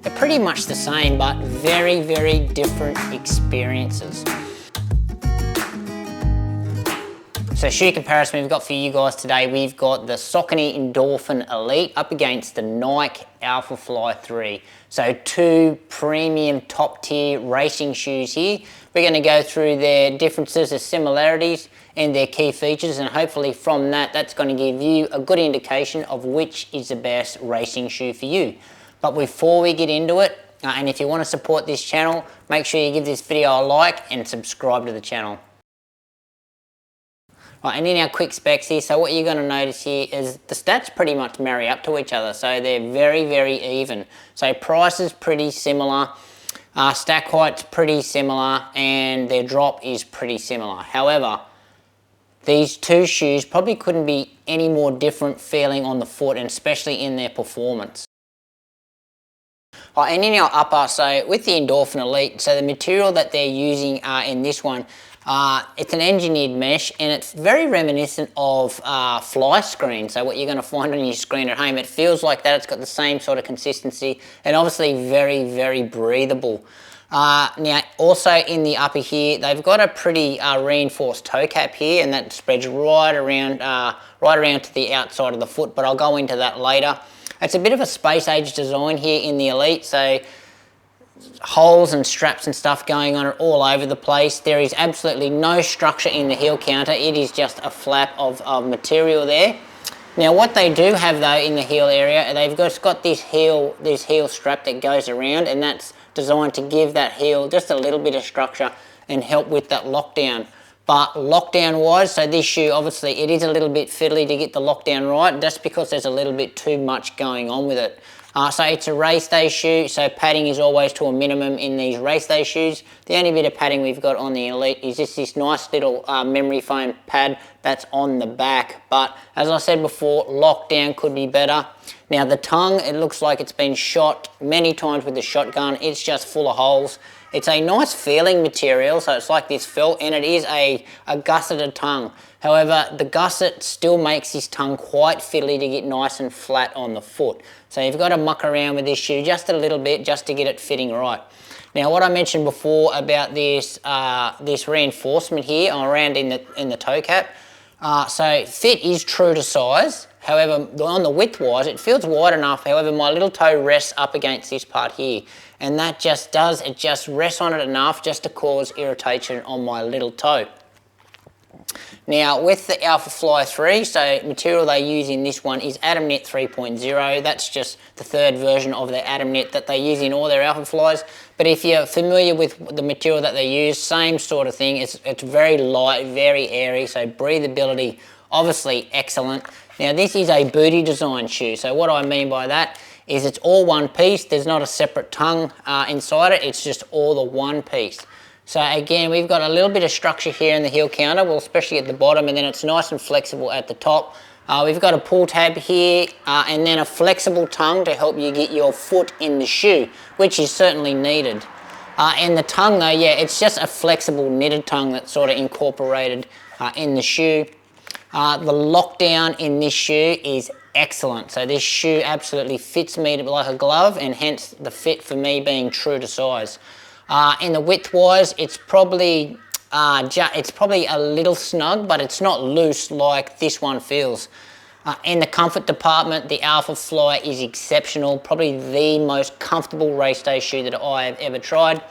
They're pretty much the same, but very, very different experiences. So shoe comparison we've got for you guys today, we've got the Saucony Endorphin Elite up against the Nike Alphafly 3. So two premium top tier racing shoes here. We're going to go through their differences, their similarities and their key features, and hopefully from that, that's going to give you a good indication of which is the best racing shoe for you. But before we get into it, and if you want to support this channel, make sure you give this video a like and subscribe to the channel. Right, and in our quick specs here, so what you're going to notice here is the stats pretty much marry up to each other, so they're very, very even. So price is pretty similar, stack height's pretty similar, and their drop is pretty similar. However, these two shoes probably couldn't be any more different feeling on the foot, and especially in their performance. And in our upper, so with the Endorphin Elite, so the material that they're using in this one, it's an engineered mesh, and it's very reminiscent of fly screen. So what you're going to find on your screen at home, it feels like that. It's got the same sort of consistency, and obviously very, very breathable. Now, also in the upper here, they've got a pretty reinforced toe cap here, and that spreads right around to the outside of the foot, but I'll go into that later. It's a bit of a space age design here in the Elite, so holes and straps and stuff going on all over the place. There is absolutely no structure in the heel counter. It is just a flap of material there. Now what they do have though in the heel area, they've just got this heel strap that goes around, and that's designed to give that heel just a little bit of structure and help with that lockdown. But lockdown wise, so this shoe, obviously it is a little bit fiddly to get the lockdown right, just because there's a little bit too much going on with it. So it's a race day shoe, so padding is always to a minimum in these race day shoes. The only bit of padding we've got on the Elite is just this nice little memory foam pad that's on the back. But as I said before, lockdown could be better. Now the tongue, it looks like it's been shot many times with the shotgun. It's just full of holes. It's a nice feeling material, so it's like this felt, and it is a gusseted tongue. However, the gusset still makes this tongue quite fiddly to get nice and flat on the foot. So you've got to muck around with this shoe just a little bit just to get it fitting right. Now what I mentioned before about this this reinforcement here around in the toe cap, so fit is true to size. However, on the width wise, it feels wide enough. However, my little toe rests up against this part here, and that just rests on it enough just to cause irritation on my little toe. Now with the Alphafly 3, so material they use in this one is Atom Knit 3.0. That's just the third version of the Atom Knit that they use in all their Alphaflys. But if you're familiar with the material that they use, same sort of thing. It's very light, very airy, so breathability obviously excellent. Now this is a booty design shoe, so what I mean by that is it's all one piece. There's not a separate tongue inside it, it's just all the one piece. So again, we've got a little bit of structure here in the heel counter, well, especially at the bottom, and then it's nice and flexible at the top. We've got a pull tab here, and then a flexible tongue to help you get your foot in the shoe, which is certainly needed. And the tongue though, yeah, it's just a flexible knitted tongue that's sort of incorporated in the shoe. The lockdown in this shoe is excellent. So this shoe absolutely fits me like a glove, and hence the fit for me being true to size. In the width wise, it's probably a little snug, but it's not loose like this one feels. In the comfort department, the Alphafly is exceptional, probably the most comfortable race day shoe that I have ever tried.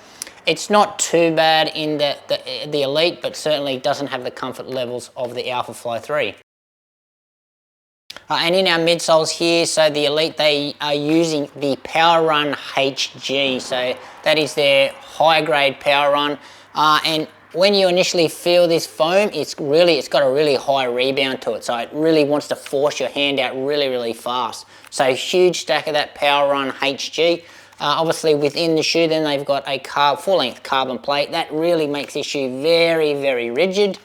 It's not too bad in the Elite, but certainly doesn't have the comfort levels of the Alphafly 3. And in our midsoles here, so the Elite, they are using the Power Run HG, so that is their higher grade Power Run. And when you initially feel this foam, it's got a really high rebound to it, so it really wants to force your hand out really, really fast. So huge stack of that Power Run HG. Obviously within the shoe then they've got a full-length carbon plate. That really makes this shoe very, very rigid.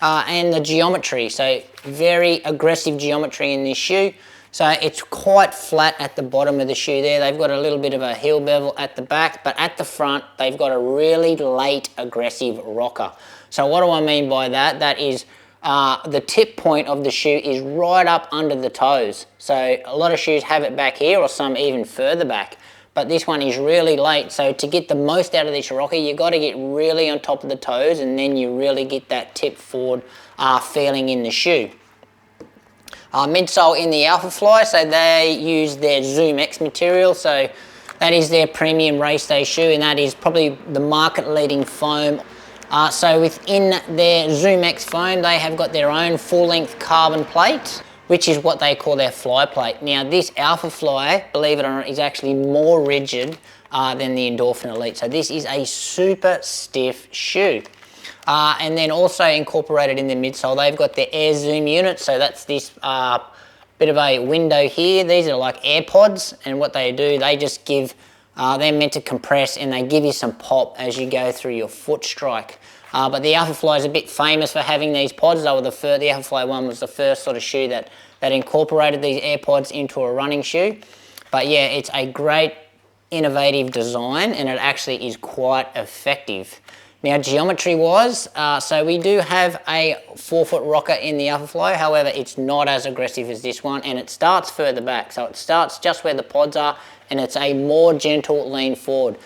And the geometry, so very aggressive geometry in this shoe. So it's quite flat at the bottom of the shoe there. They've got a little bit of a heel bevel at the back, but at the front, they've got a really late aggressive rocker. So what do I mean by that? That is the tip point of the shoe is right up under the toes. So a lot of shoes have it back here, or some even further back. but this one is really late. So to get the most out of this rocker, you got to get really on top of the toes, and then you really get that tip forward feeling in the shoe. Midsole in the Alphafly, so they use their Zoom X material, so that is their premium race day shoe, and that is probably the market leading foam. So within their Zoom X foam, they have got their own full length carbon plate, which is what they call their fly plate. Now this Alphafly, believe it or not, is actually more rigid than the Endorphin Elite. So this is a super stiff shoe. And then also incorporated in the midsole, they've got their air zoom unit. So that's this bit of a window here. These are like AirPods, and what they do, they just give, they're meant to compress and they give you some pop as you go through your foot strike. But the Alphafly is a bit famous for having these pods. The Alphafly one was the first sort of shoe that incorporated these AirPods into a running shoe. But yeah, it's a great innovative design, and it actually is quite effective. Now geometry wise, so we do have a 4-foot rocker in the Alphafly, however it's not as aggressive as this one, and it starts further back. So it starts just where the pods are, and it's a more gentle lean forward,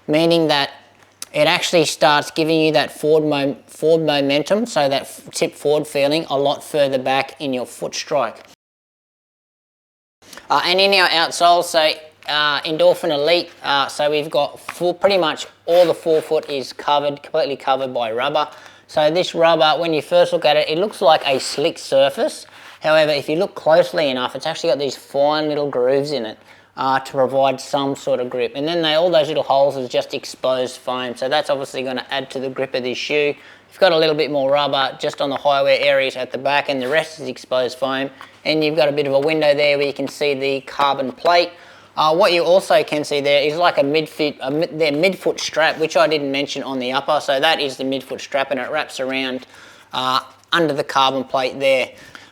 meaning that it actually starts giving you that forward momentum, so that tip forward feeling a lot further back in your foot strike. And in our outsole, so Endorphin Elite, so we've got pretty much all the forefoot is completely covered by rubber. So this rubber, when you first look at it, it looks like a slick surface. However, if you look closely enough, it's actually got these fine little grooves in it to provide some sort of grip. And then all those little holes is just exposed foam. So that's obviously going to add to the grip of this shoe. You've got a little bit more rubber just on the high wear areas at the back, and the rest is exposed foam. And you've got a bit of a window there where you can see the carbon plate. What you also can see there is like their midfoot strap, which I didn't mention on the upper. So that is the midfoot strap, and it wraps around under the carbon plate there.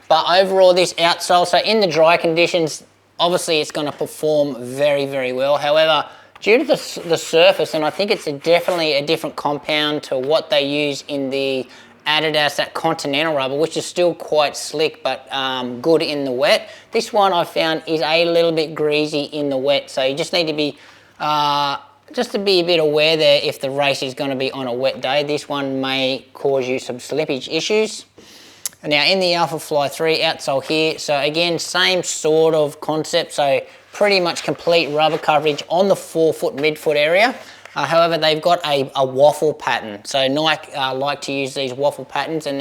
But overall, this outsole, so in the dry conditions, obviously it's going to perform very, very well. However, due to the surface, and I think it's definitely a different compound to what they use in the Adidas, that Continental rubber, which is still quite slick but good in the wet. This one I found is a little bit greasy in the wet, so you just need to be just to be a bit aware there. If the race is going to be on a wet day, this one may cause you some slippage issues. Now in the Alphafly 3 outsole here, so again same sort of concept, so pretty much complete rubber coverage on the forefoot midfoot area. However, they've got a waffle pattern. So Nike like to use these waffle patterns, and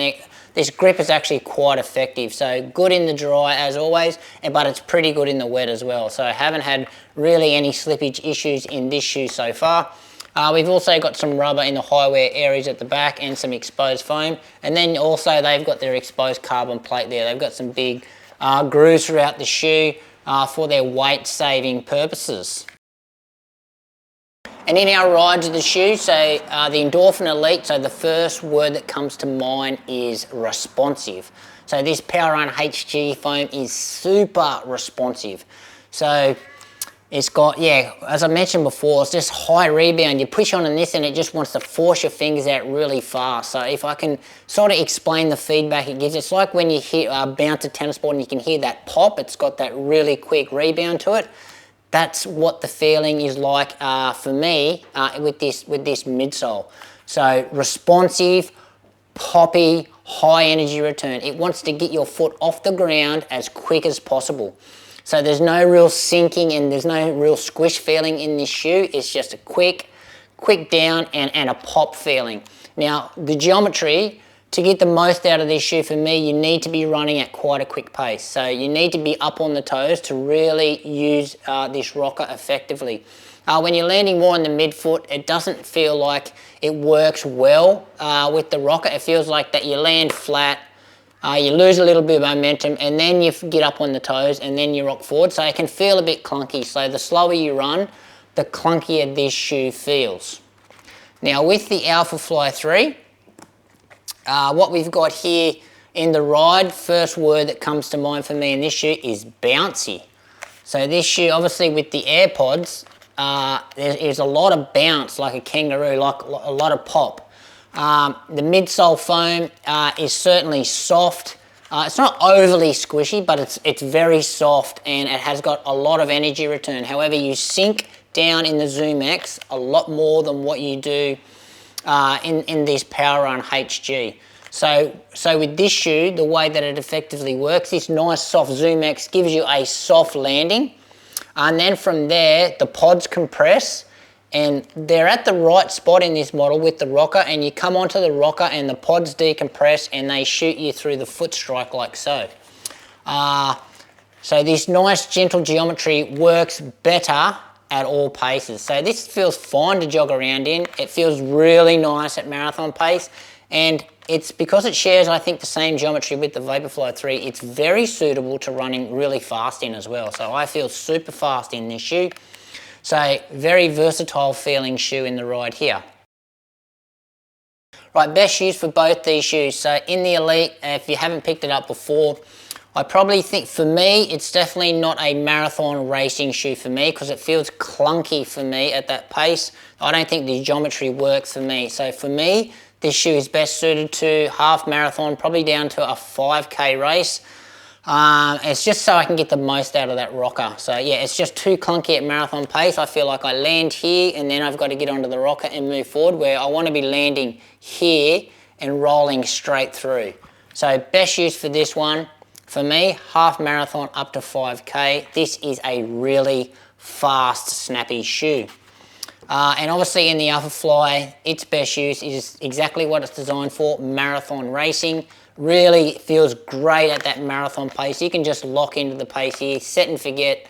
this grip is actually quite effective. So good in the dry as always, but it's pretty good in the wet as well. So I haven't had really any slippage issues in this shoe so far. We've also got some rubber in the high wear areas at the back and some exposed foam. And then also they've got their exposed carbon plate there. They've got some big grooves throughout the shoe for their weight saving purposes. And in our rides of the shoe, so the Endorphin Elite, so the first word that comes to mind is responsive. So this PowerRun HG foam is super responsive. So it's got, yeah, as I mentioned before, it's just high rebound. You push on this and it just wants to force your fingers out really fast. So if I can sort of explain the feedback it gives, it's like when you bounce a tennis ball and you can hear that pop. It's got that really quick rebound to it. That's what the feeling is like for me with this midsole. So responsive, poppy, high energy return. It wants to get your foot off the ground as quick as possible. So there's no real sinking and there's no real squish feeling in this shoe. It's just a quick down and a pop feeling. Now the geometry, to get the most out of this shoe for me, you need to be running at quite a quick pace. So you need to be up on the toes to really use this rocker effectively. When you're landing more on the midfoot, it doesn't feel like it works well with the rocker. It feels like that you land flat, you lose a little bit of momentum, and then you get up on the toes and then you rock forward. So it can feel a bit clunky. So the slower you run, the clunkier this shoe feels. Now with the Alphafly 3, what we've got here in the ride, first word that comes to mind for me in this shoe is bouncy. So this shoe, obviously with the AirPods, there's a lot of bounce like a kangaroo, like a lot of pop. The midsole foam is certainly soft. It's not overly squishy, but it's very soft and it has got a lot of energy return. However, you sink down in the Zoom X a lot more than what you do in this Power Run HG. So with this shoe, the way that it effectively works, this nice soft Zoom X gives you a soft landing, and then from there the pods compress, and they're at the right spot in this model with the rocker, and you come onto the rocker and the pods decompress and they shoot you through the foot strike like so. So this nice gentle geometry works better at all paces. So this feels fine to jog around in. It feels really nice at marathon pace, and it's because it shares, I think, the same geometry with the Vaporfly 3, it's very suitable to running really fast in as well. So I feel super fast in this shoe. So very versatile feeling shoe in the ride here. Right, best shoes for both these shoes. So in the Elite, if you haven't picked it up before, I probably think, for me, it's definitely not a marathon racing shoe for me because it feels clunky for me at that pace. I don't think the geometry works for me. So for me, this shoe is best suited to half marathon, probably down to a 5K race. It's just so I can get the most out of that rocker. So yeah, it's just too clunky at marathon pace. I feel like I land here and then I've got to get onto the rocker and move forward, where I want to be landing here and rolling straight through. So best use for this one, for me, half marathon up to 5K. This is a really fast, snappy shoe. And obviously in the Alphafly, its best use is exactly what it's designed for, marathon racing. Really feels great at that marathon pace. You can just lock into the pace here, set and forget.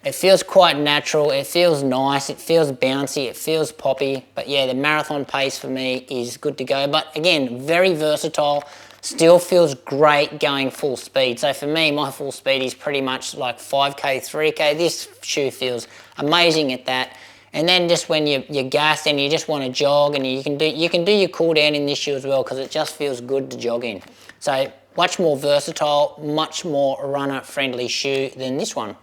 It feels quite natural, it feels nice, it feels bouncy, it feels poppy. But yeah, the marathon pace for me is good to go. But again, very versatile, still feels great going full speed. So for me, my full speed is pretty much like 5K, 3K. This shoe feels amazing at that. And then just when you're gassed and you just want to jog, and you can do your cool down in this shoe as well, because it just feels good to jog in. So much more versatile, much more runner friendly shoe than this one.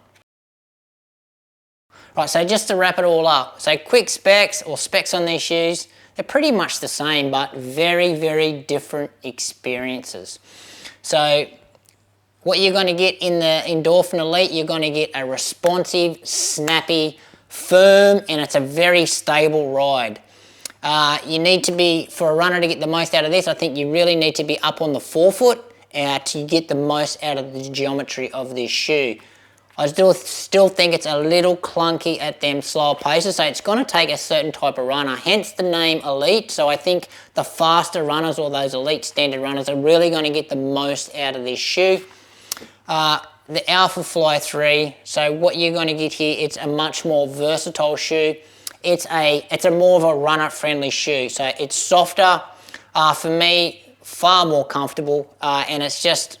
Right, so just to wrap it all up, so quick specs or specs on these shoes, they're pretty much the same, but very, very different experiences. So what you're going to get in the Endorphin Elite, you're going to get a responsive, snappy, firm, and it's a very stable ride. You need to be, for a runner to get the most out of this, I think you really need to be up on the forefoot to get the most out of the geometry of this shoe. I still think it's a little clunky at them slower paces, so it's going to take a certain type of runner, hence the name Elite. So I think the faster runners, or those Elite standard runners, are really going to get the most out of this shoe. The Alphafly 3, so what you're going to get here, it's a much more versatile shoe. It's a more of a runner friendly shoe, so it's softer, for me, far more comfortable, and it's just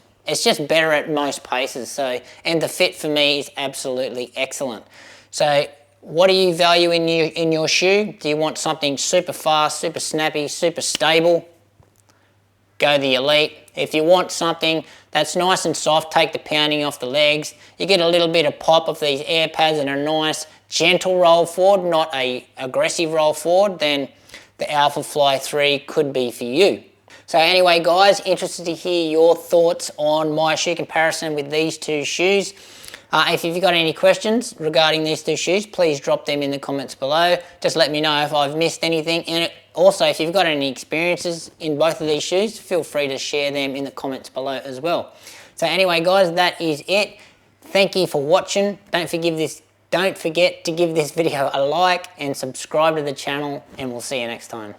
better at most paces. So, and the fit for me is absolutely excellent. So what do you value in your shoe? Do you want something super fast, super snappy, super stable? Go the Elite. If you want something that's nice and soft, take the pounding off the legs. You get a little bit of pop of these air pads and a nice gentle roll forward, not a aggressive roll forward, then the Alphafly 3 could be for you. So anyway, guys, interested to hear your thoughts on my shoe comparison with these two shoes. If you've got any questions regarding these two shoes, please drop them in the comments below. Just let me know if I've missed anything. And also, if you've got any experiences in both of these shoes, feel free to share them in the comments below as well. So anyway, guys, that is it. Thank you for watching. Don't forget to give this video a like and subscribe to the channel, and we'll see you next time.